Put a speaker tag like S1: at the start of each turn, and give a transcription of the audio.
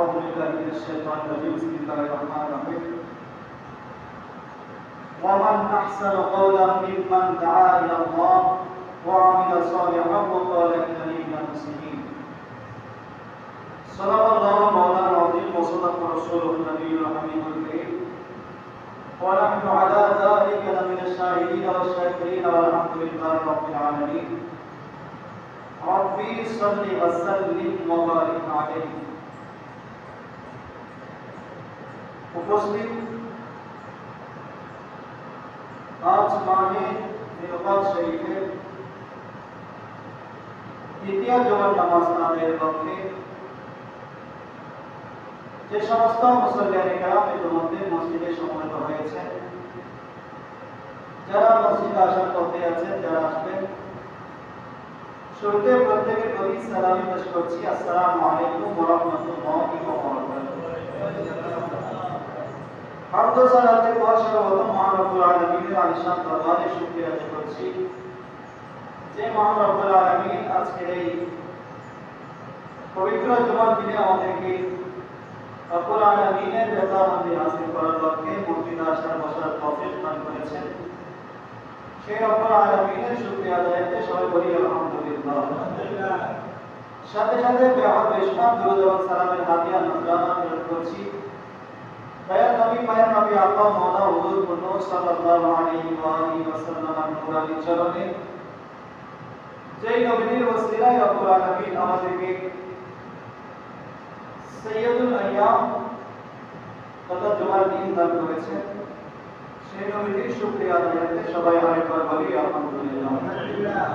S1: أعوذ بالله من الشيطان الرجيم بسم الله الرحمن الرحيم ومن أحسن قولا ممن دعا إلى الله وعمل صالحا وقال إنني من المسلمين صدق الله مولانا العظيم وصدق رسوله النبي الحبيب الكريم ونحن على ذلك لمن الشاهدين والشاكرين والحمد لله رب العالمين ربي صل وسلم وبارك عليه উপস্থিত আজ মাহে মিলাদ শরীফের দ্বিতীয় জুমার নামাজ আদায়ের লক্ষ্যে যে সমস্ত মুসল্লিয়ানে কেরাম ইতিমধ্যে মসজিদে সমবেত হয়েছে, যারা মসজিদে আসার পথে আছেন, যারা আসবেন, শুরুতে প্রত্যেকের প্রতি সালামি পেশ করছি। আসসালামু আলাইকুম ওয়া রাহমাতুল্লাহি ওয়া বারাকাতুহু। হামদ ও সালাতের পর সর্বপ্রথম মহান রব্বুল আলামিনের আলিশান দরবারে শুকরিয়া আদায় করছি যে মহান রব্বুল আলামিন আজকের এই পবিত্র জুমার দিনে আমাদেরকে রব্বুল আলামিনের রেজামন্দি হাসিল করার লক্ষ্যে মসজিদে আসার বসার তৌফিক দান করেছেন। সেই রব্বুল আলামিনের শুকরিয়া আদায়তে সবাই বলি আলহামদুলিল্লাহ। সাথে সাথে বেহাদ বেশমান দুরূদ এবং সালামের হাদিয়া নজরানা পেশ করছি দয়াল নবী মায়ের নবী আকা মাওলা হুজুর পূর্ণ সাল্লাল্লাহু আলাইহি ওয়া আলিহি ওয়াসাল্লামের নূরানী চরণে, যেই নবীর ওসিলায় রব্বুল আলামিন আমাদেরকে সাইয়্যিদুল আইয়াম তথা জুমার দিন দান করেছেন। সেই নবীর শুকরিয়া আদায়তে সবাই আরেকবার বলি আলহামদুলিল্লাহ।